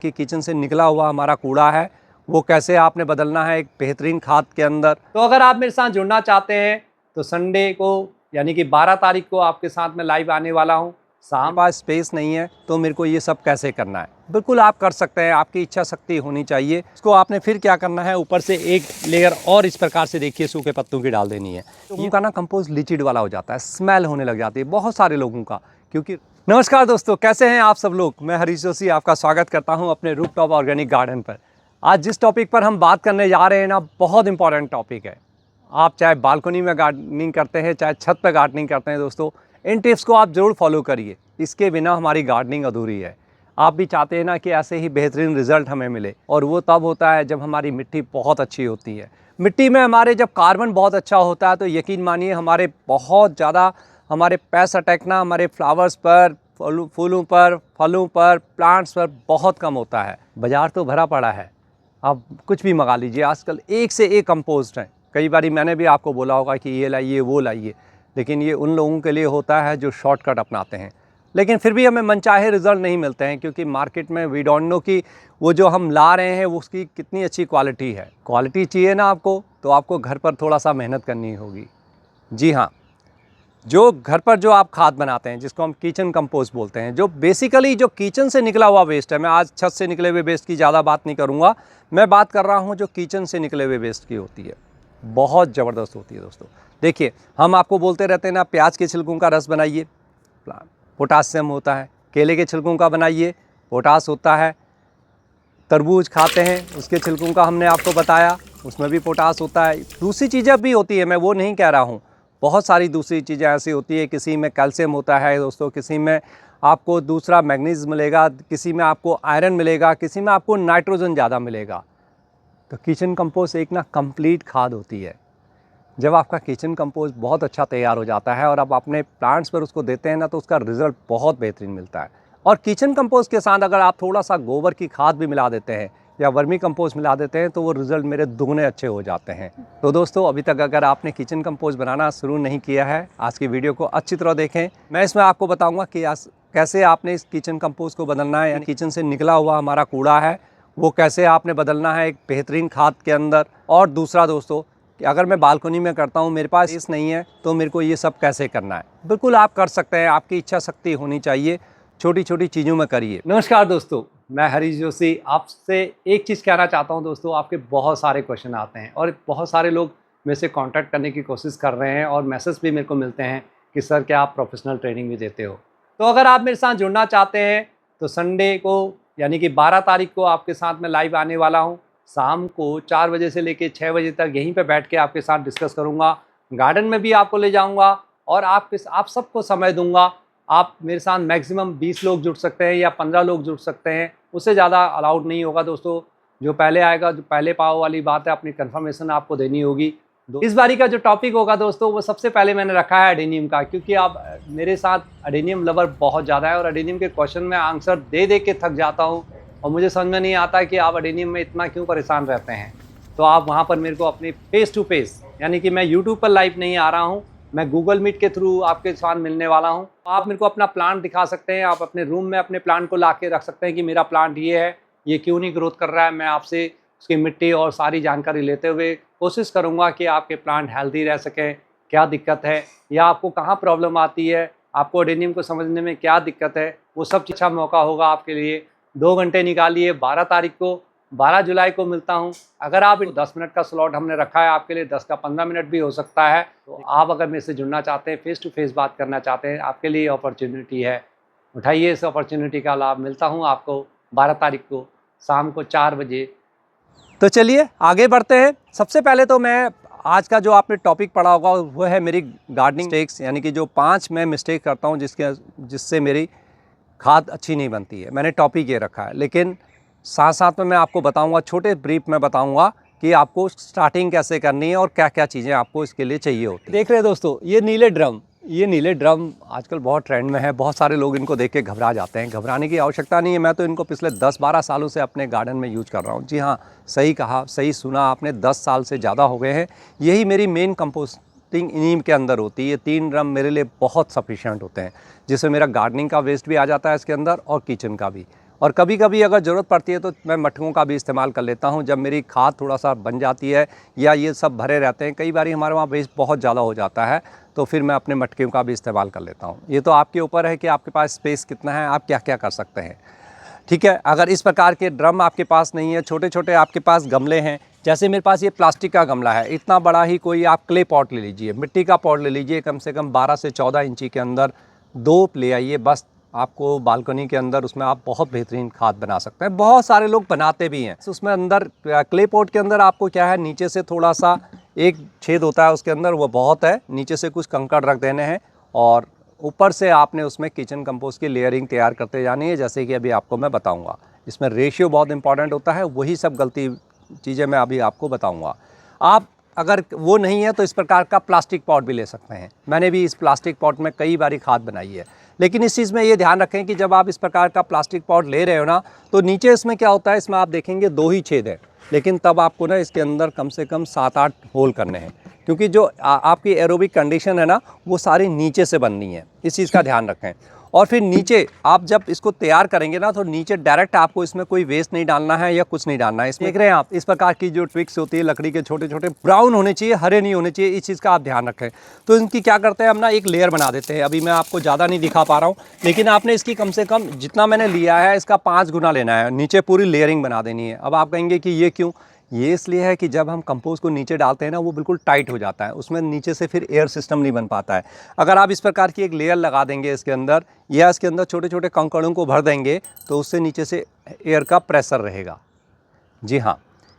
कि किचन से निकला हुआ हमारा कूड़ा है वो कैसे आपने बदलना है एक बेहतरीन खाद के अंदर। तो अगर आप मेरे साथ जुड़ना चाहते हैं तो संडे को यानी कि 12 तारीख को आपके साथ में लाइव आने वाला हूँ। शाम पास स्पेस नहीं है तो मेरे को ये सब कैसे करना है, बिल्कुल आप कर सकते हैं, आपकी इच्छा शक्ति होनी चाहिए। इसको आपने फिर क्या करना है, ऊपर से एक लेयर और इस प्रकार से देखिए सूखे पत्तों की डाल देनी है। तो उनका ना कंपोस्ट लिचिड वाला हो जाता है, स्मेल होने लग जाती है बहुत सारे लोगों का। क्योंकि नमस्कार दोस्तों, कैसे हैं आप सब लोग। मैं हरीश जोशी आपका स्वागत करता हूं अपने रूफटॉप ऑर्गेनिक गार्डन पर। आज जिस टॉपिक पर हम बात करने जा रहे हैं ना, बहुत इंपॉर्टेंट टॉपिक है। आप चाहे बालकनी में गार्डनिंग करते हैं चाहे छत पर गार्डनिंग करते हैं दोस्तों, इन टिप्स को आप ज़रूर फॉलो करिए। इसके बिना हमारी गार्डनिंग अधूरी है। आप भी चाहते हैं ना कि ऐसे ही बेहतरीन रिजल्ट हमें मिले, और वो तब होता है जब हमारी मिट्टी बहुत अच्छी होती है। मिट्टी में हमारे जब कार्बन बहुत अच्छा होता है तो यकीन मानिए हमारे बहुत ज़्यादा हमारे पेस्ट अटैकना हमारे फ्लावर्स पर, फूलों पर, फलों पर, प्लांट्स पर बहुत कम होता है। बाज़ार तो भरा पड़ा है, आप कुछ भी मंगा लीजिए, आजकल एक से एक कंपोस्ट हैं। कई बार मैंने भी आपको बोला होगा कि ये लाइए वो लाइए, लेकिन ये उन लोगों के लिए होता है जो शॉर्टकट अपनाते हैं। लेकिन फिर भी हमें मनचाहे रिज़ल्ट नहीं मिलते हैं, क्योंकि मार्केट में वी डोंट नो कि वो जो हम ला रहे हैं उसकी कितनी अच्छी क्वालिटी है। क्वालिटी चाहिए ना आपको, तो आपको घर पर थोड़ा सा मेहनत करनी होगी। जी हाँ, जो घर पर जो आप खाद बनाते हैं जिसको हम किचन कंपोस्ट बोलते हैं, जो बेसिकली जो किचन से निकला हुआ वेस्ट है। मैं आज छत से निकले हुए वेस्ट की ज़्यादा बात नहीं करूँगा, मैं बात कर रहा हूँ जो किचन से निकले हुए वेस्ट की होती है, बहुत ज़बरदस्त होती है दोस्तों। देखिए, हम आपको बोलते रहते हैं ना, प्याज के छिलकों का रस बनाइए, पोटासियम होता है। केले के छिलकों का बनाइए, पोटास होता है। तरबूज खाते हैं, उसके छिलकों का हमने आपको बताया, उसमें भी पोटास होता है। दूसरी चीज़ें भी होती है, मैं वो नहीं कह रहा हूँ, बहुत सारी दूसरी चीज़ें ऐसी होती है। किसी में कैल्शियम होता है दोस्तों, किसी में आपको दूसरा मैग्नीज मिलेगा, किसी में आपको आयरन मिलेगा, किसी में आपको नाइट्रोजन ज़्यादा मिलेगा। तो किचन कंपोस्ट एक ना कंप्लीट खाद होती है। जब आपका किचन कंपोस्ट बहुत अच्छा तैयार हो जाता है और आप अपने प्लांट्स पर उसको देते हैं ना, तो उसका रिज़ल्ट बहुत बेहतरीन मिलता है। और किचन कंपोस्ट के साथ अगर आप थोड़ा सा गोबर की खाद भी मिला देते हैं या वर्मी कंपोस्ट मिला देते हैं तो वो रिज़ल्ट मेरे दुगने अच्छे हो जाते हैं। तो दोस्तों, अभी तक अगर आपने किचन कंपोस्ट बनाना शुरू नहीं किया है, आज की वीडियो को अच्छी तरह देखें। मैं इसमें आपको बताऊँगा कि कैसे आपने इस किचन कंपोस्ट को बदलना है, यानी किचन से निकला हुआ हमारा कूड़ा है वो कैसे आपने बदलना है एक बेहतरीन खाद के अंदर। और दूसरा दोस्तों, कि अगर मैं बालकनी में करता हूँ, मेरे पास स्पेस नहीं है, तो मेरे को ये सब कैसे करना है। बिल्कुल आप कर सकते हैं, आपकी इच्छा शक्ति होनी चाहिए, छोटी छोटी चीज़ों में करिए। नमस्कार दोस्तों, मैं हरीश जोशी आपसे एक चीज़ कहना चाहता हूँ दोस्तों। आपके बहुत सारे क्वेश्चन आते हैं और बहुत सारे लोग मेरे से कांटेक्ट करने की कोशिश कर रहे हैं, और मैसेज भी मेरे को मिलते हैं कि सर क्या आप प्रोफेशनल ट्रेनिंग भी देते हो। तो अगर आप मेरे साथ जुड़ना चाहते हैं तो संडे को यानी कि 12 तारीख को आपके साथ में लाइव आने वाला हूँ। शाम को 4 बजे से लेकर 6 बजे तक यहीं पे बैठ के आपके साथ डिस्कस करूँगा। गार्डन में भी आपको ले जाऊँगा और आप सबको समय दूंगा। आप मेरे साथ मैक्सिमम 20 लोग जुड़ सकते हैं या 15 लोग जुड़ सकते हैं, उससे ज़्यादा अलाउड नहीं होगा दोस्तों। जो पहले आएगा, जो पहले पाओ वाली बात है, अपनी कंफर्मेशन आपको देनी होगी। इस बारी का जो टॉपिक होगा दोस्तों, वो सबसे पहले मैंने रखा है एडेनियम का, क्योंकि आप मेरे साथ एडेनियम लवर बहुत ज़्यादा है और एडेनियम के क्वेश्चन में आंसर दे दे के थक जाता हूँ, और मुझे समझ में नहीं आता कि आप एडेनियम में इतना क्यों परेशान रहते हैं। तो आप वहाँ पर मेरे को अपनी फेस टू फेस, यानी कि मैं यूट्यूब पर लाइव नहीं आ रहा हूँ, मैं गूगल मीट के थ्रू आपके साथ मिलने वाला हूँ। आप मेरे को अपना प्लांट दिखा सकते हैं, आप अपने रूम में अपने प्लांट को ला के रख सकते हैं कि मेरा प्लांट ये है, ये क्यों नहीं ग्रोथ कर रहा है। मैं आपसे उसकी मिट्टी और सारी जानकारी लेते हुए कोशिश करूँगा कि आपके प्लांट हेल्दी रह सकें। क्या दिक्कत है या आपको कहाँ प्रॉब्लम आती है, आपको एडेनियम को समझने में क्या दिक्कत है, वो सब अच्छा मौका होगा आपके लिए। 2 घंटे निकालिए। 12 तारीख को, 12 जुलाई को मिलता हूँ। अगर आप 10 मिनट का स्लॉट हमने रखा है आपके लिए, 10 का 15 मिनट भी हो सकता है। तो आप अगर मेरे से जुड़ना चाहते हैं, फेस टू फेस बात करना चाहते हैं, आपके लिए अपॉर्चुनिटी है। उठाइए इस अपॉर्चुनिटी का लाभ। मिलता हूँ आपको 12 तारीख को शाम को 4 बजे। तो चलिए आगे बढ़ते हैं। सबसे पहले तो मैं आज का जो आपने टॉपिक पढ़ा होगा वो है मेरी गार्डनिंग मिस्टेक्स, यानी कि जो 5 मैं मिस्टेक करता हूँ जिससे मेरी खाद अच्छी नहीं बनती है। मैंने टॉपिक ये रखा है, लेकिन साथ साथ में मैं आपको बताऊंगा, छोटे ब्रीफ में बताऊंगा कि आपको स्टार्टिंग कैसे करनी है और क्या क्या चीज़ें आपको इसके लिए चाहिए होती है। देख रहे हैं दोस्तों, ये नीले ड्रम आजकल बहुत ट्रेंड में है। बहुत सारे लोग इनको देख के घबरा जाते हैं। घबराने की आवश्यकता नहीं है। मैं तो इनको पिछले 10-12 सालों से अपने गार्डन में यूज कर रहा हूँ। जी हाँ, सही कहा, सही सुना आपने, 10 साल से ज़्यादा हो गए हैं। यही मेरी मेन कंपोस्टिंग इन्हीं के अंदर होती है। ये 3 ड्रम मेरे लिए बहुत सफिशिएंट होते हैं, जिससे मेरा गार्डनिंग का वेस्ट भी आ जाता है इसके अंदर और किचन का भी। और कभी कभी अगर ज़रूरत पड़ती है तो मैं मटकों का भी इस्तेमाल कर लेता हूँ। जब मेरी खाद थोड़ा सा बन जाती है या ये सब भरे रहते हैं, कई बार हमारे वहाँ वेस्ट बहुत ज़्यादा हो जाता है, तो फिर मैं अपने मटकों का भी इस्तेमाल कर लेता हूँ। ये तो आपके ऊपर है कि आपके पास स्पेस कितना है, आप क्या क्या कर सकते हैं। ठीक है, अगर इस प्रकार के ड्रम आपके पास नहीं है, छोटे छोटे आपके पास गमले हैं, जैसे मेरे पास ये प्लास्टिक का गमला है, इतना बड़ा ही कोई आप क्ले पॉट ले लीजिए, मिट्टी का पॉट ले लीजिए, कम से कम 12 से 14 इंची के अंदर 2 ले आइए, बस आपको बालकनी के अंदर उसमें आप बहुत बेहतरीन खाद बना सकते हैं। बहुत सारे लोग बनाते भी हैं। उसमें अंदर क्ले पॉट के अंदर आपको क्या है, नीचे से थोड़ा सा एक छेद होता है उसके अंदर, वो बहुत है, नीचे से कुछ कंकड़ रख देने हैं और ऊपर से आपने उसमें किचन कंपोस्ट की लेयरिंग तैयार करते जानी है, जैसे कि अभी आपको मैं बताऊंगा। इसमें रेशियो बहुत इंपॉर्टेंट होता है, वही सब गलती चीज़ें मैं अभी आपको बताऊंगा। आप अगर वो नहीं है तो इस प्रकार का प्लास्टिक पॉट भी ले सकते हैं। मैंने भी इस प्लास्टिक पॉट में कई बारी खाद बनाई है, लेकिन इस चीज़ में ये ध्यान रखें कि जब आप इस प्रकार का प्लास्टिक पॉट ले रहे हो ना, तो नीचे इसमें क्या होता है, इसमें आप देखेंगे 2 ही छेद हैं, लेकिन तब आपको ना इसके अंदर कम से कम 7-8 होल करने हैं, क्योंकि जो आपकी एरोबिक कंडीशन है ना, वो सारी नीचे से बननी है। इस चीज़ का ध्यान रखें। और फिर नीचे आप जब इसको तैयार करेंगे ना, तो नीचे डायरेक्ट आपको इसमें कोई वेस्ट नहीं डालना है या कुछ नहीं डालना है। इसमें देख रहे हैं आप, इस प्रकार की जो ट्विक्स होती है लकड़ी के छोटे छोटे, ब्राउन होने चाहिए, हरे नहीं होने चाहिए, इस चीज़ का आप ध्यान रखें। तो इनकी क्या करते हैं हम ना, एक लेयर बना देते हैं। अभी मैं आपको ज़्यादा नहीं दिखा पा रहा हूँ, लेकिन आपने इसकी कम से कम जितना मैंने लिया है इसका 5 गुना लेना है, नीचे पूरी लेयरिंग बना देनी है। अब आप कहेंगे कि ये क्यों? ये इसलिए है कि जब हम कंपोस्ट को नीचे डालते हैं ना, वो बिल्कुल टाइट हो जाता है, उसमें नीचे से फिर एयर सिस्टम नहीं बन पाता है। अगर आप इस प्रकार की एक लेयर लगा देंगे इसके अंदर, या इसके अंदर छोटे छोटे कंकड़ों को भर देंगे, तो उससे नीचे से एयर का प्रेशर रहेगा। जी हाँ,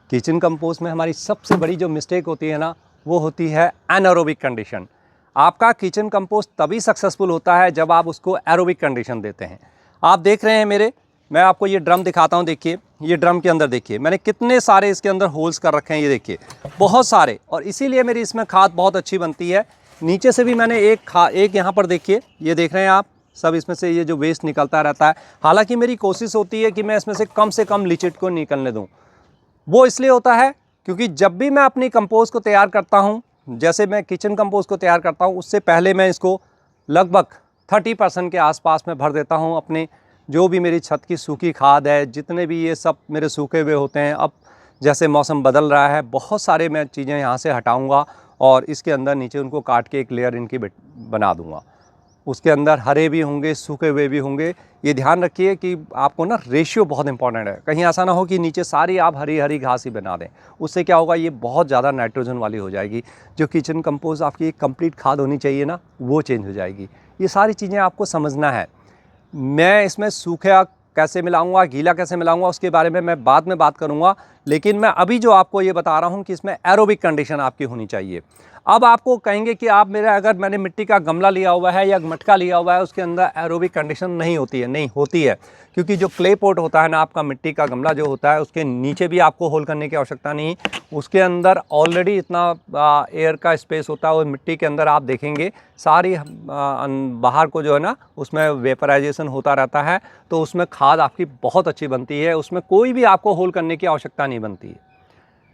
किचन कंपोस्ट में हमारी सबसे बड़ी जो मिस्टेक होती है ना, वो होती है एनारोबिक कंडीशन। आपका किचन कंपोस्ट तभी सक्सेसफुल होता है जब आप उसको एरोबिक कंडीशन देते हैं। आप देख रहे हैं मैं आपको ये ड्रम दिखाता हूँ। देखिए, ये ड्रम के अंदर देखिए मैंने कितने सारे इसके अंदर होल्स कर रखे हैं, ये देखिए बहुत सारे, और इसीलिए मेरी इसमें खाद बहुत अच्छी बनती है। नीचे से भी मैंने एक यहाँ पर देखिए, ये देख रहे हैं आप, सब इसमें से ये जो वेस्ट निकलता रहता है। हालांकि मेरी कोशिश होती है कि मैं इसमें से कम लीचिड को निकलने दूँ। वो इसलिए होता है क्योंकि जब भी मैं अपनी कंपोस्ट को तैयार करता हूँ, जैसे मैं किचन कंपोस्ट को तैयार करता हूँ, उससे पहले मैं इसको लगभग 30% के आसपास में भर देता हूँ। अपने जो भी मेरी छत की सूखी खाद है, जितने भी ये सब मेरे सूखे हुए होते हैं, अब जैसे मौसम बदल रहा है, बहुत सारे मैं चीज़ें यहाँ से हटाऊँगा और इसके अंदर नीचे उनको काट के एक लेयर इनकी बना दूँगा। उसके अंदर हरे भी होंगे, सूखे हुए भी होंगे। ये ध्यान रखिए कि आपको ना रेशियो बहुत इंपॉर्टेंट है। कहीं ऐसा ना हो कि नीचे सारी आप हरी हरी घास ही बना दें, उससे क्या होगा, ये बहुत ज़्यादा नाइट्रोजन वाली हो जाएगी। जो किचन कंपोस्ट आपकी एक कंप्लीट खाद होनी चाहिए ना, वो चेंज हो जाएगी। ये सारी चीज़ें आपको समझना है। मैं इसमें सूखा कैसे मिलाऊंगा, गीला कैसे मिलाऊंगा, उसके बारे में मैं बाद में बात करूंगा, लेकिन मैं अभी जो आपको ये बता रहा हूं कि इसमें एरोबिक कंडीशन आपकी होनी चाहिए। अब आपको कहेंगे कि आप अगर मैंने मिट्टी का गमला लिया हुआ है या मटका लिया हुआ है, उसके अंदर एरोबिक कंडीशन नहीं होती है। नहीं होती है, क्योंकि जो क्ले पॉट होता है ना, आपका मिट्टी का गमला जो होता है, उसके नीचे भी आपको होल करने की आवश्यकता नहीं। उसके अंदर ऑलरेडी इतना एयर का स्पेस होता है, और मिट्टी के अंदर आप देखेंगे सारी बाहर को जो है ना, उसमें वेपराइजेशन होता रहता है, तो उसमें खाद आपकी बहुत अच्छी बनती है। उसमें कोई भी आपको होल करने की आवश्यकता नहीं बनती है।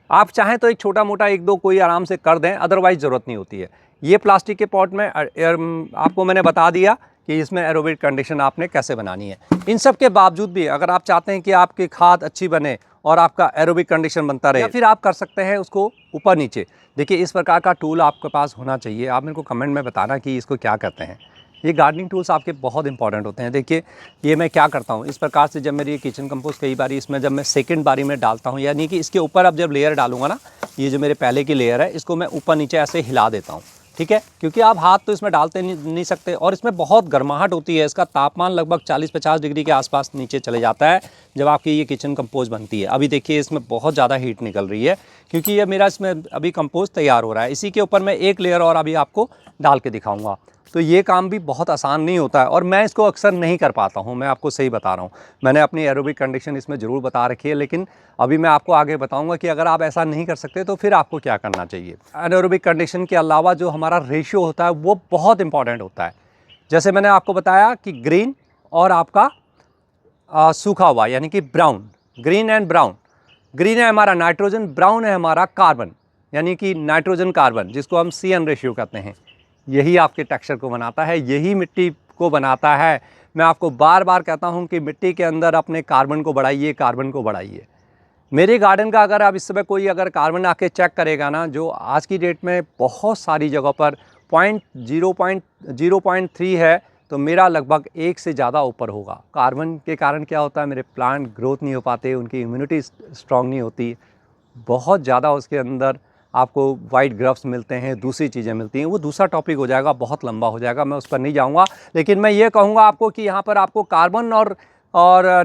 आप चाहें तो एक छोटा मोटा 1-2 कोई आराम से कर दें, अदरवाइज ज़रूरत नहीं होती है। ये प्लास्टिक के पॉट में आपको मैंने बता दिया कि इसमें एरोबिक कंडीशन आपने कैसे बनानी है। इन सब के बावजूद भी अगर आप चाहते हैं कि आपकी खाद अच्छी बने और आपका एरोबिक कंडीशन बनता रहे, या फिर आप कर सकते हैं उसको ऊपर नीचे। देखिए, इस प्रकार का टूल आपके पास होना चाहिए। आप मेरे को कमेंट में बताना कि इसको क्या कहते हैं। ये गार्डनिंग टूल्स आपके बहुत इंपॉर्टेंट होते हैं। देखिए, ये मैं क्या करता हूँ, इस प्रकार से जब मेरी ये किचन कंपोस्ट कई बारी इसमें जब मैं सेकंड बारी में डालता हूँ, यानी कि इसके ऊपर अब जब लेयर डालूंगा ना, ये जो मेरे पहले की लेयर है, इसको मैं ऊपर नीचे ऐसे हिला देता हूँ। ठीक है, क्योंकि आप हाथ तो इसमें डालते नहीं सकते, और इसमें बहुत गर्माहट होती है। इसका तापमान लगभग 40-50 डिग्री के आसपास नीचे चले जाता है जब आपकी ये किचन कंपोस्ट बनती है। अभी देखिए, इसमें बहुत ज़्यादा हीट निकल रही है, क्योंकि ये मेरा इसमें अभी कंपोस्ट तैयार हो रहा है। इसी के ऊपर मैं एक लेयर और अभी आपको डाल के दिखाऊंगा। तो ये काम भी बहुत आसान नहीं होता है, और मैं इसको अक्सर नहीं कर पाता हूँ। मैं आपको सही बता रहा हूँ। मैंने अपनी एरोबिक कंडीशन इसमें ज़रूर बता रखी है, लेकिन अभी मैं आपको आगे बताऊंगा कि अगर आप ऐसा नहीं कर सकते तो फिर आपको क्या करना चाहिए। एरोबिक कंडीशन के अलावा जो हमारा रेशियो होता है, वो बहुत इंपॉर्टेंट होता है। जैसे मैंने आपको बताया कि ग्रीन और आपका सूखा हुआ, यानी कि brown, green and brown. Green है हमारा नाइट्रोजन, ब्राउन है हमारा कार्बन, यानी कि नाइट्रोजन कार्बन, जिसको हम CN रेशियो कहते हैं। यही आपके टेक्सचर को बनाता है, यही मिट्टी को बनाता है। मैं आपको बार बार कहता हूँ कि मिट्टी के अंदर अपने कार्बन को बढ़ाइए, कार्बन को बढ़ाइए। मेरे गार्डन का अगर आप इस समय कोई अगर कार्बन आके चेक करेगा ना, जो आज की डेट में बहुत सारी जगह पर 0.3 है, तो मेरा लगभग 1 से ज़्यादा ऊपर होगा। कार्बन के कारण क्या होता है, मेरे प्लांट ग्रोथ नहीं हो पाते, उनकी इम्यूनिटी स्ट्रांग नहीं होती, बहुत ज़्यादा उसके अंदर आपको वाइट ग्रफ्स मिलते हैं, दूसरी चीज़ें मिलती हैं। वो दूसरा टॉपिक हो जाएगा, बहुत लंबा हो जाएगा, मैं उस पर नहीं जाऊँगा। लेकिन मैं ये कहूँगा आपको कि यहाँ पर आपको कार्बन और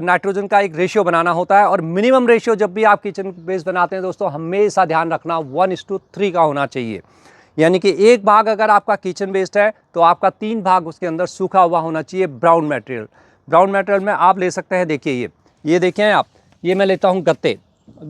नाइट्रोजन का एक रेशियो बनाना होता है, और मिनिमम रेशियो जब भी आप किचन बेस बनाते हैं दोस्तों, हमेशा ध्यान रखना 1:3 का होना चाहिए। यानी कि 1 भाग अगर आपका किचन वेस्ट है तो आपका 3 भाग उसके अंदर सूखा हुआ होना चाहिए ब्राउन मटेरियल। ब्राउन मटेरियल में आप ले सकते हैं, देखिए ये देखें आप, ये मैं लेता हूँ गत्ते।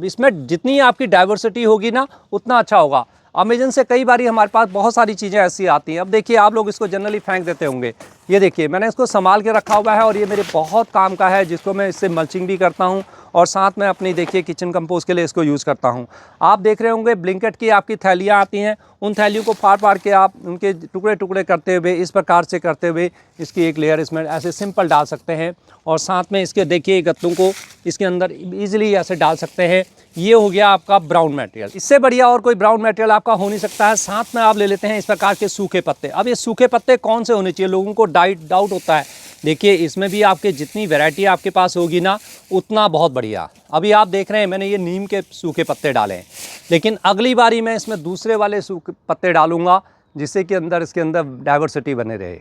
इसमें जितनी आपकी डाइवर्सिटी होगी ना, उतना अच्छा होगा। अमेजन से कई बारी हमारे पास बहुत सारी चीज़ें ऐसी आती हैं। अब देखिए, आप लोग इसको जनरली फेंक देते होंगे, ये देखिए मैंने इसको संभाल के रखा हुआ है और ये मेरे बहुत काम का है, जिसको मैं इससे मल्चिंग भी करता हूँ और साथ में अपनी देखिए किचन कंपोस्ट के लिए इसको यूज़ करता हूँ। आप देख रहे होंगे ब्लिंकेट की आपकी थैलियाँ आती हैं, उन थैलियों को फाड़ के आप उनके टुकड़े टुकड़े करते हुए, इस प्रकार से करते हुए इसकी एक लेयर इसमें ऐसे सिंपल डाल सकते हैं, और साथ में इसके देखिए गत्तों को इसके अंदर ईजिली ऐसे डाल सकते हैं। ये हो गया आपका ब्राउन मटेरियल। इससे बढ़िया और कोई ब्राउन मटेरियल आपका हो नहीं सकता है। साथ में आप ले लेते हैं इस प्रकार के सूखे पत्ते। अब ये सूखे पत्ते कौन से होने चाहिए, लोगों को डाउट होता है। देखिए, इसमें भी आपके जितनी वैरायटी आपके पास होगी ना, उतना बहुत बढ़िया। अभी आप देख रहे हैं मैंने ये नीम के सूखे पत्ते डाले हैं, लेकिन अगली बारी मैं इसमें दूसरे वाले सूखे पत्ते डालूंगा, जिससे कि इसके अंदर डाइवर्सिटी बने रहे।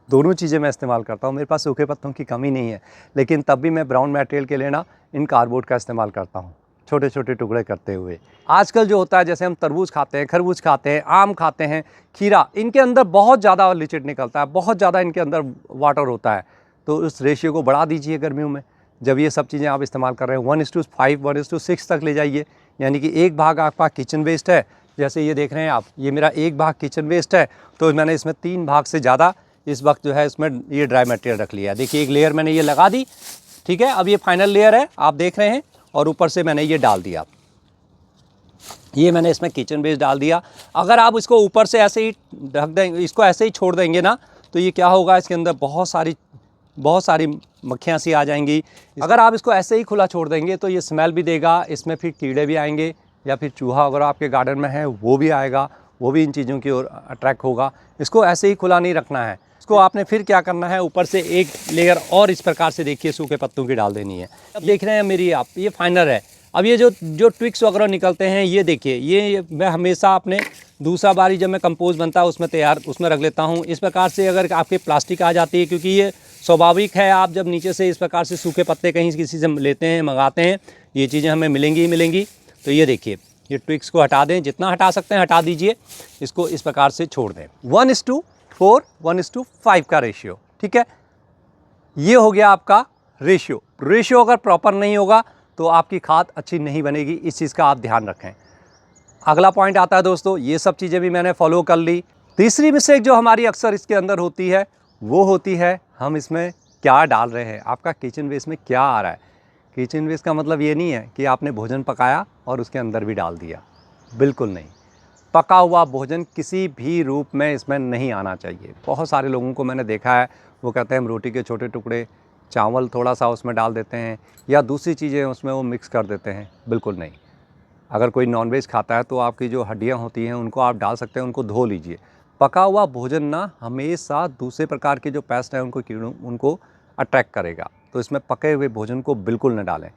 दोनों चीज़ें मैं इस्तेमाल करता हूँ, मेरे पास सूखे पत्तों की कमी नहीं है, लेकिन तब भी मैं ब्राउन मटेरियल के लिए ना इन कार्डबोर्ड का इस्तेमाल करता हूँ, छोटे छोटे टुकड़े करते हुए। आजकल जो होता है, जैसे हम तरबूज खाते हैं, खरबूज खाते हैं, आम खाते हैं, खीरा, इनके अंदर बहुत ज़्यादा लिचिड निकलता है, बहुत ज़्यादा इनके अंदर वाटर होता है। तो उस रेशियो को बढ़ा दीजिए गर्मियों में, जब ये सब चीज़ें आप इस्तेमाल कर रहे हैं। 1:5, 1:6 तक ले जाइए। यानी कि 1 भाग आपका किचन वेस्ट है, जैसे ये देख रहे हैं आप, ये मेरा 1 भाग किचन वेस्ट है, तो मैंने इसमें 3 भाग से ज़्यादा इस वक्त जो है इसमें ये ड्राई मटेरियल रख लिया। देखिए, एक लेयर मैंने ये लगा दी, ठीक है। अब ये फाइनल लेयर है, आप देख रहे हैं, और ऊपर से मैंने ये डाल दिया, ये मैंने इसमें किचन वेस्ट डाल दिया। अगर आप इसको ऊपर से ऐसे ही ढक देंगे, इसको ऐसे ही छोड़ देंगे ना, तो ये क्या होगा, इसके अंदर बहुत सारी मक्खियाँ सी आ जाएंगी। अगर आप इसको ऐसे ही खुला छोड़ देंगे तो ये स्मेल भी देगा, इसमें फिर कीड़े भी आएंगे, या फिर चूहा अगर आपके गार्डन में है वो भी आएगा, वो भी इन चीज़ों की ओर अट्रैक्ट होगा। इसको ऐसे ही खुला नहीं रखना है, इसको आपने फिर क्या करना है, ऊपर से एक लेयर और इस प्रकार से देखिए सूखे पत्तों की डाल देनी है। अब देख रहे हैं मेरी आप, ये फाइनल है। अब ये जो ट्विक्स वगैरह निकलते हैं, ये देखिए, ये मैं हमेशा अपने दूसरा बारी जब मैं कंपोस्ट बनता है उसमें रख लेता हूँ। इस प्रकार से अगर आपके प्लास्टिक आ जाती है, क्योंकि ये स्वाभाविक है, आप जब नीचे से इस प्रकार से सूखे पत्ते कहीं किसी से लेते हैं, मंगाते हैं, ये चीज़ें हमें मिलेंगी ही मिलेंगी। तो ये देखिए, ये ट्विक्स को हटा दें, जितना हटा सकते हैं हटा दीजिए, इसको इस प्रकार से छोड़ दें। 1:4, 1:5 का रेशियो, ठीक है। ये हो गया आपका रेशियो अगर प्रॉपर नहीं होगा तो आपकी खाद अच्छी नहीं बनेगी, इस चीज़ का आप ध्यान रखें। अगला पॉइंट आता है दोस्तों, ये सब चीज़ें भी मैंने फॉलो कर ली। तीसरी मिस्टेक जो हमारी अक्सर इसके अंदर होती है, वो होती है हम इसमें क्या डाल रहे हैं, आपका किचन वेस्ट में क्या आ रहा है। किचन वेस्ट का मतलब ये नहीं है कि आपने भोजन पकाया और उसके अंदर भी डाल दिया, बिल्कुल नहीं। पका हुआ भोजन किसी भी रूप में इसमें नहीं आना चाहिए। बहुत सारे लोगों को मैंने देखा है, वो कहते हैं हम रोटी के छोटे टुकड़े, चावल थोड़ा सा उसमें डाल देते हैं, या दूसरी चीज़ें उसमें वो मिक्स कर देते हैं, बिल्कुल नहीं। अगर कोई नॉनवेज खाता है तो आपकी जो हड्डियाँ होती हैं उनको आप डाल सकते हैं, उनको धो लीजिए। पका हुआ भोजन ना हमेशा दूसरे प्रकार के जो पेस्ट हैं उनको अट्रैक्ट करेगा, तो इसमें पके हुए भोजन को बिल्कुल न डालें,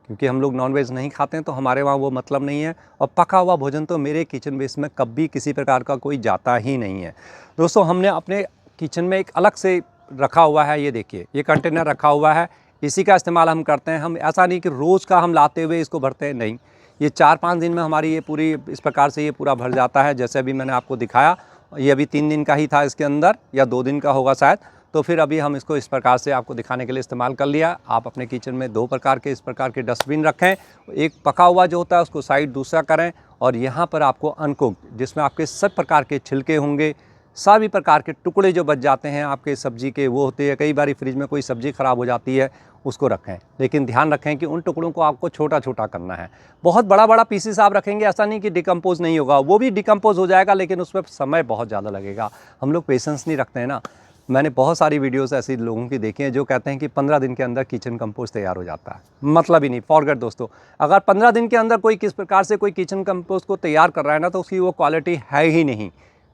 क्योंकि हम लोग नॉनवेज नहीं खाते हैं तो हमारे वहाँ वो मतलब नहीं है। और पका हुआ भोजन तो मेरे किचन वेस्ट में कभी किसी प्रकार का कोई जाता ही नहीं है। दोस्तों, हमने अपने किचन में एक अलग से रखा हुआ है, ये देखिए, ये कंटेनर रखा हुआ है, इसी का इस्तेमाल हम करते हैं। हम ऐसा नहीं कि रोज़ का हम लाते हुए इसको भरते हैं, नहीं। ये 4-5 दिन में हमारी ये पूरी इस प्रकार से ये पूरा भर जाता है। जैसे अभी मैंने आपको दिखाया, ये अभी 3 दिन का ही था इसके अंदर, या 2 दिन का होगा शायद, तो फिर अभी हम इसको इस प्रकार से आपको दिखाने के लिए इस्तेमाल कर लिया। आप अपने किचन में 2 प्रकार के इस प्रकार के डस्टबिन रखें, एक पका हुआ जो होता है उसको साइड दूसरा करें, और यहाँ पर आपको अनकुक्ड, जिसमें आपके सब प्रकार के छिलके होंगे, सभी प्रकार के टुकड़े जो बच जाते हैं आपके सब्जी के, वो होते हैं। कई बार फ्रिज में कोई सब्जी ख़राब हो जाती है, उसको रखें, लेकिन ध्यान रखें कि उन टुकड़ों को आपको छोटा छोटा करना है। बहुत बड़ा बड़ा पीसेस आप रखेंगे, ऐसा नहीं कि डिकम्पोज नहीं होगा, वो भी डिकम्पोज हो जाएगा, लेकिन उसमें समय बहुत ज़्यादा लगेगा। हम लोग पेशेंस नहीं रखते हैं ना। मैंने बहुत सारी वीडियोस ऐसी लोगों की देखी हैं जो कहते हैं कि 15 दिन के अंदर किचन कंपोस्ट तैयार हो जाता है। मतलब ही नहीं, फॉरगेट दोस्तों। अगर 15 दिन के अंदर कोई किस प्रकार से कोई किचन कंपोस्ट को तैयार कर रहा है ना, तो उसकी वो क्वालिटी है ही नहीं।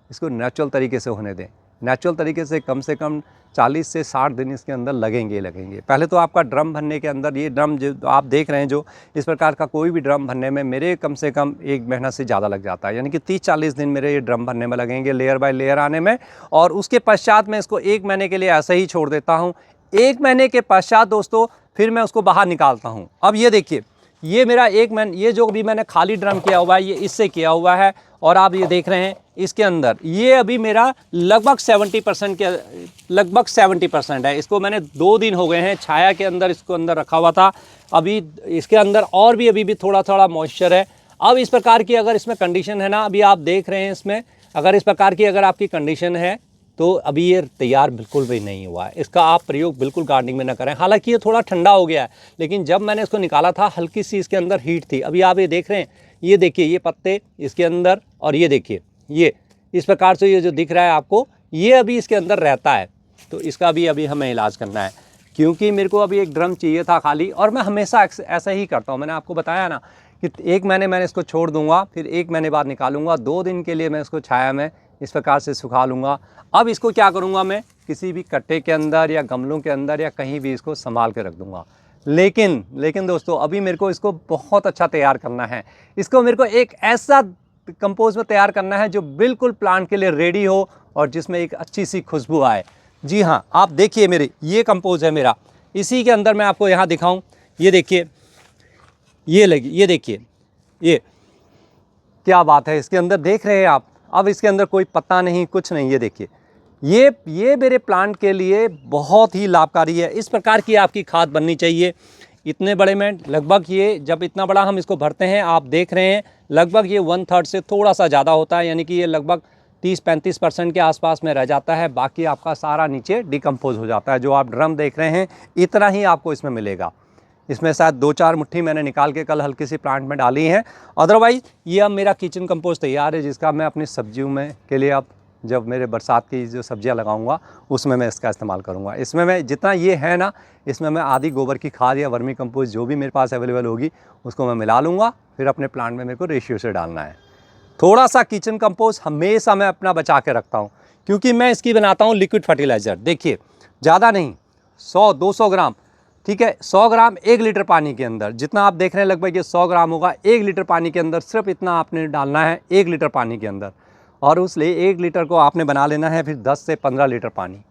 इसको नेचुरल तरीके से होने दें। नेचुरल तरीके से कम 40 से 60 दिन इसके अंदर लगेंगे। पहले तो आपका ड्रम भरने के अंदर, ये ड्रम जो आप देख रहे हैं, जो इस प्रकार का कोई भी ड्रम भरने में मेरे कम से कम 1 महीना से ज़्यादा लग जाता है। यानी कि 30-40 दिन मेरे ये ड्रम भरने में लगेंगे, लेयर बाय लेयर आने में। और उसके पश्चात मैं इसको 1 महीने के लिए ऐसे ही छोड़ देता हूँ। 1 महीने के पश्चात दोस्तों फिर मैं उसको बाहर निकालता हूँ। अब ये देखिए, ये मेरा 1 महीना, ये जो भी मैंने खाली ड्रम किया हुआ है ये इससे किया हुआ है। और आप ये देख रहे हैं इसके अंदर ये अभी मेरा लगभग 70% है। इसको मैंने 2 दिन हो गए हैं छाया के अंदर, इसको अंदर रखा हुआ था। अभी इसके अंदर और भी अभी भी थोड़ा थोड़ा मॉइस्चर है। अब इस प्रकार की अगर इसमें कंडीशन है ना, अभी आप देख रहे हैं इसमें, अगर इस प्रकार की अगर आपकी कंडीशन है तो अभी ये तैयार बिल्कुल भी नहीं हुआ है। इसका आप प्रयोग बिल्कुल गार्डनिंग में ना करें। हालांकि ये थोड़ा ठंडा हो गया है, लेकिन जब मैंने इसको निकाला था हल्की सी इसके अंदर हीट थी। अभी आप ये देख रहे हैं, ये देखिए ये पत्ते इसके अंदर, और ये देखिए ये इस प्रकार से ये जो दिख रहा है आपको, ये अभी इसके अंदर रहता है। तो इसका भी अभी हमें इलाज करना है, क्योंकि मेरे को अभी एक ड्रम चाहिए था खाली। और मैं हमेशा ऐसा ही करता हूँ। मैंने आपको बताया ना कि 1 महीने मैंने इसको छोड़ दूंगा, फिर 1 महीने बाद निकालूंगा। 2 दिन के लिए मैं इसको छाया में इस प्रकार से सुखा लूँगा। अब इसको क्या करूँगा, मैं किसी भी कट्टे के अंदर या गमलों के अंदर या कहीं भी इसको संभाल के रख दूँगा। लेकिन दोस्तों अभी मेरे को इसको बहुत अच्छा तैयार करना है। इसको मेरे को एक ऐसा कंपोस्ट में तैयार करना है जो बिल्कुल प्लांट के लिए रेडी हो और जिसमें एक अच्छी सी खुशबू आए। जी हाँ, आप देखिए मेरे ये कंपोस्ट है मेरा। इसी के अंदर मैं आपको यहाँ दिखाऊँ, ये देखिए, ये देखिए, ये क्या बात है। इसके अंदर देख रहे हैं आप, अब इसके अंदर कोई पत्ता नहीं, कुछ नहीं। ये देखिए, ये मेरे प्लांट के लिए बहुत ही लाभकारी है। इस प्रकार की आपकी खाद बननी चाहिए। इतने बड़े में लगभग ये, जब इतना बड़ा हम इसको भरते हैं, आप देख रहे हैं लगभग ये 1/3 से थोड़ा सा ज़्यादा होता है। यानी कि ये लगभग 30-35% के आसपास में रह जाता है। बाकी आपका सारा नीचे डिकम्पोज हो जाता है। जो आप ड्रम देख रहे हैं इतना ही आपको इसमें मिलेगा। इसमें शायद 2-4 मुट्ठी मैंने निकाल के कल हल्की सी प्लांट में डाली हैं। अदरवाइज़ ये अब मेरा किचन कंपोस्ट तैयार है, जिसका मैं अपनी सब्जियों में के लिए, अब जब मेरे बरसात की जो सब्जियां लगाऊंगा उसमें मैं इसका इस्तेमाल करूंगा। इसमें मैं जितना ये है ना, इसमें मैं आधी गोबर की खाद या वर्मी कंपोस्ट जो भी मेरे पास अवेलेबल होगी उसको मैं मिला लूँगा। फिर अपने प्लांट में मेरे को रेशियो से डालना है। थोड़ा सा किचन कंपोस्ट हमेशा मैं अपना बचा के रखता हूँ, क्योंकि मैं इसकी बनाता हूँ लिक्विड फर्टिलाइज़र। देखिए, ज़्यादा नहीं, 100-200 ग्राम, ठीक है। 100 ग्राम 1 लीटर पानी के अंदर, जितना आप देख रहे हैं लगभग ये 100 ग्राम होगा 1 लीटर पानी के अंदर। सिर्फ इतना आपने डालना है 1 लीटर पानी के अंदर, और उस 1 लीटर को आपने बना लेना है फिर 10 से 15 लीटर पानी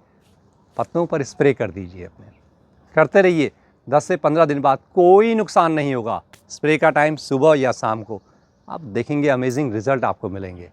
पत्तों पर स्प्रे कर दीजिए। अपने करते रहिए। 10 से 15 दिन बाद कोई नुकसान नहीं होगा। स्प्रे का टाइम सुबह या शाम को। आप देखेंगे अमेजिंग रिज़ल्ट आपको मिलेंगे।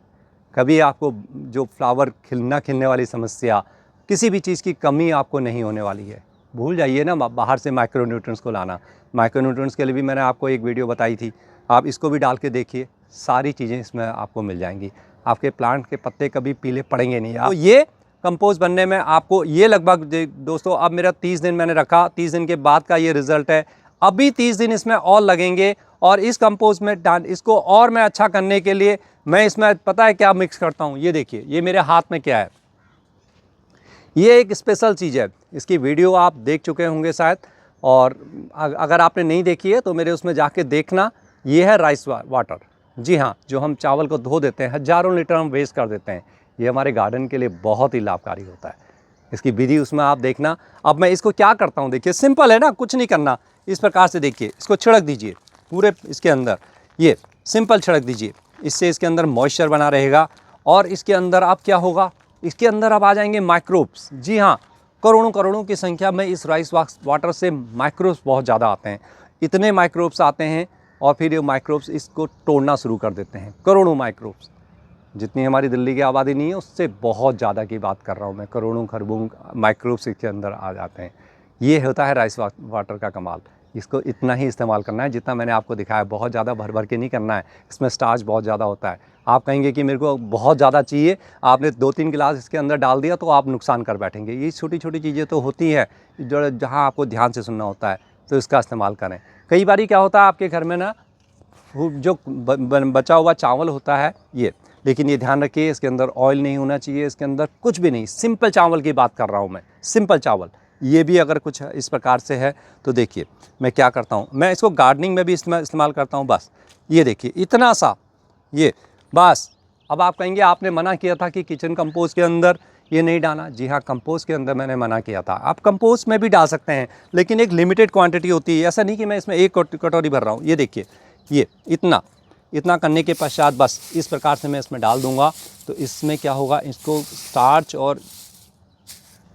कभी आपको जो फ्लावर खिलने वाली समस्या, किसी भी चीज़ की कमी आपको नहीं होने वाली है। भूल जाइए ना बाहर से माइक्रोन्यूट्रिएंट्स को लाना। माइक्रोन्यूट्रिएंट्स के लिए भी मैंने आपको एक वीडियो बताई थी, आप इसको भी डाल के देखिए, सारी चीज़ें इसमें आपको मिल जाएंगी। आपके प्लांट के पत्ते कभी पीले पड़ेंगे नहीं। तो ये कंपोस्ट बनने में आपको ये लगभग दोस्तों, अब मेरा 30 दिन मैंने रखा, 30 दिन के बाद का ये रिज़ल्ट है। अभी 30 दिन इसमें और लगेंगे। और इस कंपोस्ट में इसको और मैं अच्छा करने के लिए मैं इसमें पता है क्या मिक्स करता हूँ। ये देखिए, ये मेरे हाथ में क्या है, ये एक स्पेशल चीज़ है। इसकी वीडियो आप देख चुके होंगे शायद, और अगर आपने नहीं देखी है तो मेरे उसमें जाके देखना। ये है राइस वाटर। जी हाँ, जो हम चावल को धो देते हैं, हज़ारों लीटर हम वेस्ट कर देते हैं। ये हमारे गार्डन के लिए बहुत ही लाभकारी होता है। इसकी विधि उसमें आप देखना। अब मैं इसको क्या करता हूँ, देखिए सिंपल है ना, कुछ नहीं करना। इस प्रकार से देखिए, इसको छिड़क दीजिए पूरे इसके अंदर, ये सिंपल छिड़क दीजिए। इससे इसके अंदर मॉइस्चर बना रहेगा। और इसके अंदर अब क्या होगा, इसके अंदर अब आ जाएंगे माइक्रोब्स। जी हाँ, करोड़ों की संख्या में इस राइस वाटर से माइक्रोब्स बहुत ज़्यादा आते हैं। इतने माइक्रोब्स आते हैं और फिर ये माइक्रोब्स इसको तोड़ना शुरू कर देते हैं। करोड़ों माइक्रोब्स, जितनी हमारी दिल्ली की आबादी नहीं है उससे बहुत ज़्यादा की बात कर रहा हूँ मैं। करोड़ों खरबों माइक्रोब्स इसके अंदर आ जाते हैं। ये होता है राइस वाटर का कमाल। इसको इतना ही इस्तेमाल करना है जितना मैंने आपको दिखाया। बहुत ज़्यादा भर के नहीं करना है। इसमें स्टार्च बहुत ज़्यादा होता है। आप कहेंगे कि मेरे को बहुत ज़्यादा चाहिए, आपने 2-3 गिलास इसके अंदर डाल दिया तो आप नुकसान कर बैठेंगे। ये छोटी छोटी चीज़ें तो होती हैं जो जहाँ आपको ध्यान से सुनना होता है, तो इसका इस्तेमाल करें। कई बार क्या होता है आपके घर में ना, जो बचा हुआ चावल होता है, ये लेकिन ये ध्यान रखिए इसके अंदर ऑयल नहीं होना चाहिए, इसके अंदर कुछ भी नहीं। सिंपल चावल की बात कर रहा हूँ मैं, सिंपल चावल। ये भी अगर कुछ इस प्रकार से है तो देखिए मैं क्या करता हूँ, मैं इसको गार्डनिंग में भी इस्तेमाल करता हूँ। बस ये देखिए इतना सा, ये बस। अब आप कहेंगे आपने मना किया था कि किचन कंपोस्ट के अंदर ये नहीं डालना। जी हाँ, कंपोस्ट के अंदर मैंने मना किया था। आप कंपोस्ट में भी डाल सकते हैं, लेकिन एक लिमिटेड क्वांटिटी होती है। ऐसा नहीं कि मैं इसमें एक कटोरी भर रहा हूँ। ये देखिए ये इतना करने के पश्चात बस इस प्रकार से मैं इसमें डाल दूँगा। तो इसमें क्या होगा, इसको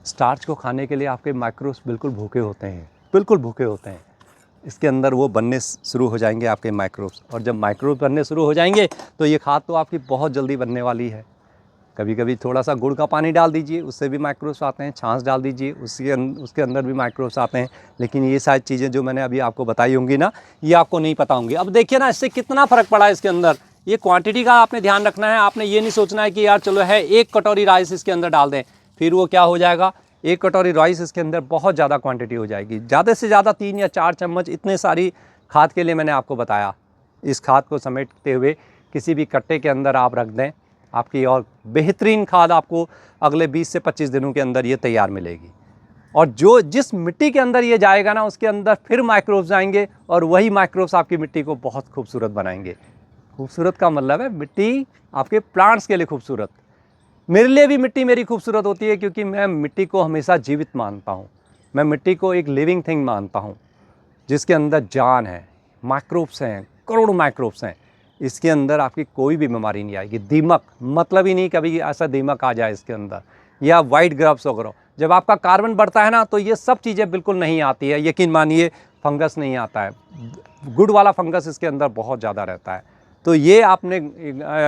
स्टार्च को खाने के लिए आपके माइक्रोब्स बिल्कुल भूखे होते हैं, बिल्कुल भूखे होते हैं। इसके अंदर वो बनने शुरू हो जाएंगे आपके माइक्रोब्स, और जब माइक्रोब्स बनने शुरू हो जाएंगे तो ये खाद तो आपकी बहुत जल्दी बनने वाली है। कभी कभी थोड़ा सा गुड़ का पानी डाल दीजिए, उससे भी माइक्रोब्स आते हैं। छाछ डाल दीजिए, उसके अंदर भी माइक्रोब्स आते हैं। लेकिन ये सारी चीज़ें जो मैंने अभी आपको बताई होंगी ना, ये आपको नहीं पता होंगी। अब देखिए ना, इससे कितना फ़र्क पड़ा है इसके अंदर। ये क्वांटिटी का आपने ध्यान रखना है। आपने ये नहीं सोचना है कि यार चलो है 1 कटोरी राइस इसके अंदर डाल दें, फिर वो क्या हो जाएगा, 1 कटोरी राइस इसके अंदर बहुत ज़्यादा क्वांटिटी हो जाएगी। ज़्यादा से ज़्यादा 3 या 4 चम्मच, इतने सारी खाद के लिए मैंने आपको बताया। इस खाद को समेटते हुए किसी भी कट्टे के अंदर आप रख दें, आपकी और बेहतरीन खाद आपको अगले 20 से 25 दिनों के अंदर ये तैयार मिलेगी। और जिस मिट्टी के अंदर ये जाएगा ना, उसके अंदर फिर माइक्रोब्स जाएंगे, और वही माइक्रोब्स आपकी मिट्टी को बहुत खूबसूरत बनाएंगे। खूबसूरत का मतलब है मिट्टी आपके प्लांट्स के लिए खूबसूरत। मेरे लिए भी मिट्टी मेरी खूबसूरत होती है, क्योंकि मैं मिट्टी को हमेशा जीवित मानता हूँ। मैं मिट्टी को एक लिविंग थिंग मानता हूँ, जिसके अंदर जान है, माइक्रोब्स हैं, करोड़ों माइक्रोब्स हैं। इसके अंदर आपकी कोई भी बीमारी नहीं आएगी। दीमक, मतलब ही नहीं कभी ऐसा दीमक आ जाए इसके अंदर, या वाइट ग्रब्स वगैरह। जब आपका कार्बन बढ़ता है ना, तो ये सब चीज़ें बिल्कुल नहीं आती है। यकीन मानिए, फंगस नहीं आता है। गुड वाला फंगस इसके अंदर बहुत ज़्यादा रहता है। तो ये आपने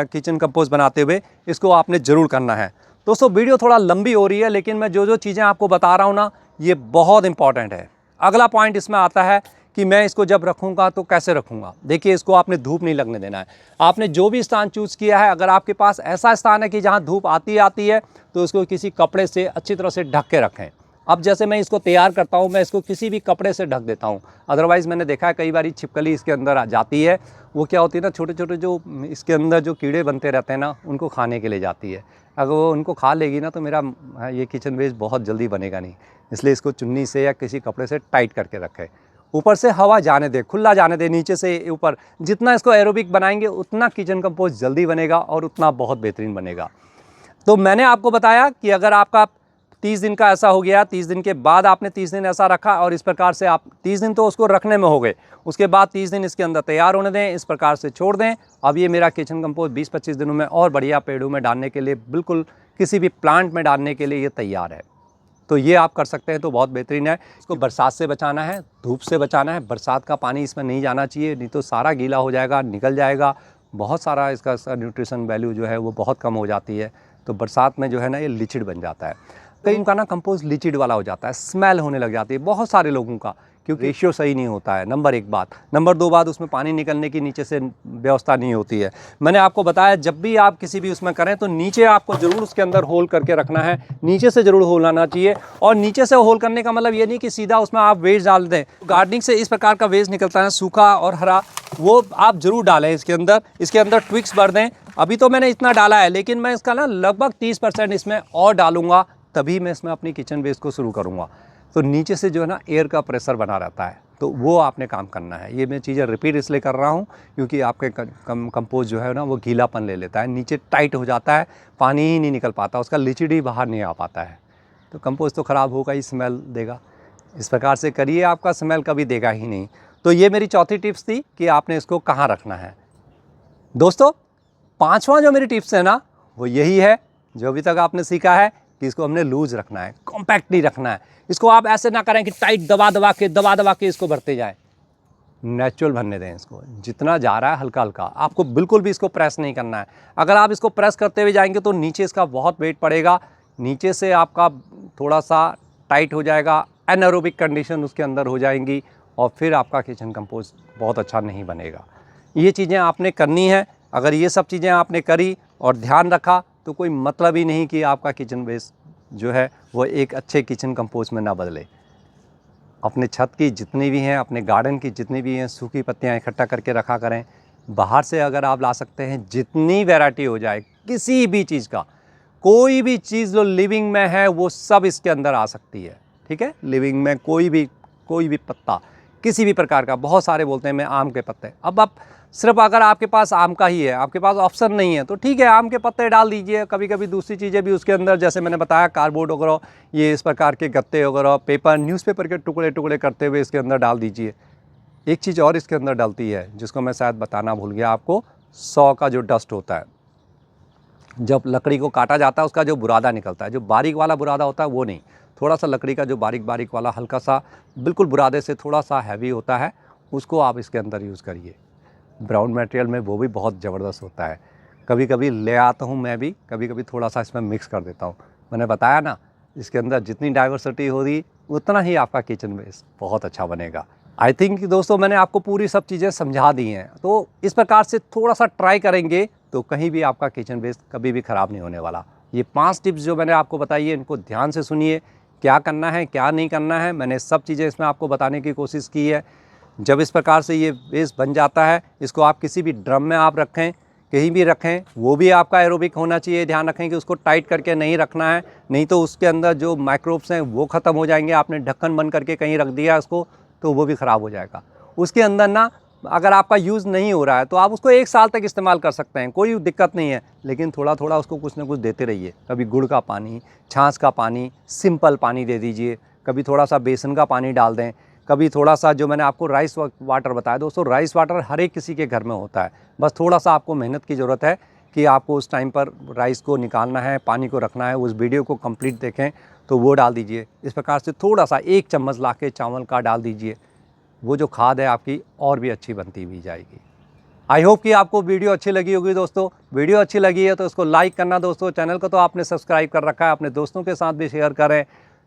किचन कंपोस्ट बनाते हुए इसको आपने ज़रूर करना है। दोस्तों वीडियो थोड़ा लंबी हो रही है, लेकिन मैं जो चीज़ें आपको बता रहा हूँ ना, ये बहुत इंपॉर्टेंट है। अगला पॉइंट इसमें आता है कि मैं इसको जब रखूँगा तो कैसे रखूँगा। देखिए, इसको आपने धूप नहीं लगने देना है। आपने जो भी स्थान चूज़ किया है, अगर आपके पास ऐसा स्थान है कि जहाँ धूप आती है, तो उसको किसी कपड़े से अच्छी तरह से ढक के रखें। अब जैसे मैं इसको तैयार करता हूँ, मैं इसको किसी भी कपड़े से ढक देता हूँ। अदरवाइज़ मैंने देखा है कई बार छिपकली इसके अंदर आ जाती है। वो क्या होती है ना, छोटे छोटे जो इसके अंदर जो कीड़े बनते रहते हैं ना, उनको खाने के लिए जाती है। अगर वो उनको खा लेगी ना, तो मेरा ये किचन वेस्ट बहुत जल्दी बनेगा नहीं। इसलिए इसको चुन्नी से या किसी कपड़े से टाइट करके रखें। ऊपर से हवा जाने दे, खुला जाने दे, नीचे से ऊपर। जितना इसको एरोबिक बनाएंगे, उतना किचन कंपोस्ट जल्दी बनेगा और उतना बहुत बेहतरीन बनेगा। तो मैंने आपको बताया कि अगर आपका 30 दिन का ऐसा हो गया, 30 दिन के बाद आपने 30 दिन ऐसा रखा, और इस प्रकार से आप 30 दिन तो उसको रखने में हो गए, उसके बाद 30 दिन इसके अंदर तैयार होने दें, इस प्रकार से छोड़ दें। अब ये मेरा किचन कंपोस्ट 20-25 दिनों में और बढ़िया पेड़ों में डालने के लिए, बिल्कुल किसी भी प्लांट में डालने के लिए ये तैयार है। तो ये आप कर सकते हैं, तो बहुत बेहतरीन है। इसको बरसात से बचाना है, धूप से बचाना है। बरसात का पानी इसमें नहीं जाना चाहिए, नहीं तो सारा गीला हो जाएगा, निकल जाएगा। बहुत सारा इसका न्यूट्रिशन वैल्यू जो है वो बहुत कम हो जाती है। तो बरसात में जो है ना, ये लिचिड बन जाता है। कई का ना कंपोस्ट लिचिड वाला हो जाता है, स्मेल होने लग जाती है बहुत सारे लोगों का, क्योंकि रेशियो सही नहीं होता है। नंबर 1 बात। नंबर 2 बात, उसमें पानी निकलने की नीचे से व्यवस्था नहीं होती है। मैंने आपको बताया, जब भी आप किसी भी उसमें करें, तो नीचे आपको ज़रूर उसके अंदर होल करके रखना है। नीचे से ज़रूर होल आना चाहिए। और नीचे से होल करने का मतलब ये नहीं कि सीधा उसमें आप वेस्ट डाल दें। गार्डनिंग से इस प्रकार का वेस्ट निकलता है, सूखा और हरा, वो आप ज़रूर डालें इसके अंदर ट्विक्स भर दें। अभी तो मैंने इतना डाला है, लेकिन मैं इसका ना लगभग 30% इसमें और डालूंगा, तभी मैं इसमें अपनी किचन वेस्ट को शुरू करूँगा। तो नीचे से जो है ना, एयर का प्रेशर बना रहता है, तो वो आपने काम करना है। ये मैं चीज़ें रिपीट इसलिए कर रहा हूँ, क्योंकि आपके कंपोस्ट जो है ना, वो गीलापन ले लेता है, नीचे टाइट हो जाता है, पानी ही नहीं निकल पाता, उसका लिचिड ही बाहर नहीं आ पाता है। तो कंपोस्ट तो ख़राब होगा ही, स्मेल देगा। इस प्रकार से करिए, आपका स्मेल कभी देगा ही नहीं। तो ये मेरी चौथी टिप्स थी कि आपने इसको कहाँ रखना है। दोस्तों, 5वां जो मेरी टिप्स है ना, वो यही है, जो अभी तक आपने सीखा है, कि इसको हमने लूज रखना है, कॉम्पैक्ट नहीं रखना है। इसको आप ऐसे ना करें कि टाइट दबा दबा के इसको भरते जाएं। नेचुरल भरने दें इसको, जितना जा रहा है हल्का हल्का। आपको बिल्कुल भी इसको प्रेस नहीं करना है। अगर आप इसको प्रेस करते हुए जाएंगे, तो नीचे इसका बहुत वेट पड़ेगा, नीचे से आपका थोड़ा सा टाइट हो जाएगा, एनारोबिक कंडीशन उसके अंदर हो जाएंगी, और फिर आपका किचन कंपोस्ट बहुत अच्छा नहीं बनेगा। ये चीज़ें आपने करनी है। अगर ये सब चीज़ें आपने करी और ध्यान रखा, तो कोई मतलब ही नहीं कि आपका किचन वेस्ट जो है वो एक अच्छे किचन कंपोस्ट में ना बदले। अपने छत की जितनी भी हैं, अपने गार्डन की जितनी भी हैं, सूखी पत्तियां इकट्ठा करके रखा करें। बाहर से अगर आप ला सकते हैं, जितनी वैरायटी हो जाए, किसी भी चीज़ का, कोई भी चीज़ जो लिविंग में है वो सब इसके अंदर आ सकती है। ठीक है, लिविंग में कोई भी पत्ता किसी भी प्रकार का, बहुत सारे बोलते हैं मैं आम के पत्ते। अब आप सिर्फ अगर आपके पास आम का ही है, आपके पास ऑप्शन नहीं है, तो ठीक है आम के पत्ते डाल दीजिए। कभी कभी दूसरी चीज़ें भी उसके अंदर, जैसे मैंने बताया कार्डबोर्ड वगैरह, ये इस प्रकार के गत्ते वगैरह, पेपर, न्यूज़पेपर के टुकड़े टुकड़े करते हुए इसके अंदर डाल दीजिए। एक चीज़ और इसके अंदर डलती है जिसको मैं शायद बताना भूल गया आपको, 100 का जो डस्ट होता है। जब लकड़ी को काटा जाता है उसका जो बुरादा निकलता है, जो बारीक वाला बुरादा होता है वो नहीं, थोड़ा सा लकड़ी का जो बारीक बारीक वाला हल्का सा बिल्कुल बुरादे से थोड़ा सा हैवी होता है, उसको आप इसके अंदर यूज़ करिए। ब्राउन मटेरियल में वो भी बहुत ज़बरदस्त होता है। कभी कभी ले आता हूँ मैं भी, कभी कभी थोड़ा सा इसमें मिक्स कर देता हूँ। मैंने बताया ना, इसके अंदर जितनी डाइवर्सिटी होगी उतना ही आपका किचन वेस्ट बहुत अच्छा बनेगा। आई थिंक दोस्तों मैंने आपको पूरी सब चीज़ें समझा दी हैं, तो इस प्रकार से थोड़ा सा ट्राई करेंगे तो कहीं भी आपका किचन वेस्ट कभी भी ख़राब नहीं होने वाला। ये 5 टिप्स जो मैंने आपको बताई है, इनको ध्यान से सुनिए, क्या करना है क्या नहीं करना है। मैंने सब चीज़ें इसमें आपको बताने की कोशिश की है। जब इस प्रकार से ये वेस्ट बन जाता है, इसको आप किसी भी ड्रम में आप रखें, कहीं भी रखें, वो भी आपका एरोबिक होना चाहिए। ध्यान रखें कि उसको टाइट करके नहीं रखना है, नहीं तो उसके अंदर जो माइक्रोब्स हैं वो ख़त्म हो जाएंगे। आपने ढक्कन बंद करके कहीं रख दिया उसको तो वो भी ख़राब हो जाएगा। उसके अंदर ना, अगर आपका यूज़ नहीं हो रहा है तो आप उसको 1 साल तक इस्तेमाल कर सकते हैं, कोई दिक्कत नहीं है। लेकिन थोड़ा थोड़ा उसको कुछ ना कुछ देते रहिए। कभी गुड़ का पानी, छाछ का पानी, सिंपल पानी दे दीजिए, कभी थोड़ा सा बेसन का पानी डाल दें, कभी थोड़ा सा जो मैंने आपको राइस वाटर बताया दोस्तों, राइस वाटर हर एक किसी के घर में होता है। बस थोड़ा सा आपको मेहनत की ज़रूरत है कि आपको उस टाइम पर राइस को निकालना है, पानी को रखना है। उस वीडियो को कंप्लीट देखें तो वो डाल दीजिए। इस प्रकार से थोड़ा सा 1 चम्मच ला के चावल का डाल दीजिए, वो जो खाद है आपकी और भी अच्छी बनती हुई जाएगी। आई होप कि आपको वीडियो अच्छी लगी होगी दोस्तों। वीडियो अच्छी लगी है तो उसको लाइक करना दोस्तों, चैनल को तो आपने सब्सक्राइब कर रखा है, अपने दोस्तों के साथ भी शेयर करें।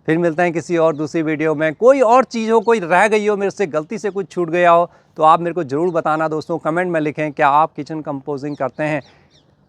फिर मिलते हैं किसी और दूसरी वीडियो में। कोई और चीज़ हो, कोई रह गई हो, मेरे से गलती से कुछ छूट गया हो तो आप मेरे को ज़रूर बताना दोस्तों। कमेंट में लिखें क्या आप किचन कंपोजिंग करते हैं,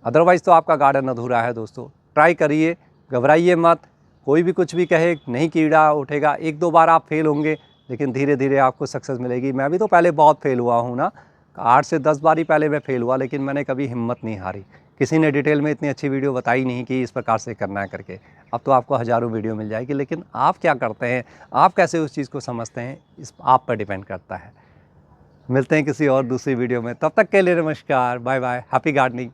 अदरवाइज़ तो आपका गार्डन अधूरा है दोस्तों। ट्राई करिए, घबराइए मत। कोई भी कुछ भी कहे नहीं कीड़ा उठेगा, 1-2 बार आप फेल होंगे लेकिन धीरे धीरे आपको सक्सेस मिलेगी। मैं भी तो पहले बहुत फेल हुआ हूँ ना, 8 से 10 बार ही पहले मैं फेल हुआ, लेकिन मैंने कभी हिम्मत नहीं हारी। किसी ने डिटेल में इतनी अच्छी वीडियो बताई नहीं कि इस प्रकार से करना है करके। अब तो आपको हज़ारों वीडियो मिल जाएगी, लेकिन आप क्या करते हैं, आप कैसे उस चीज़ को समझते हैं, इस आप पर डिपेंड करता है। मिलते हैं किसी और दूसरी वीडियो में, तब तक के लिए नमस्कार, बाय बाय, हैप्पी गार्डनिंग।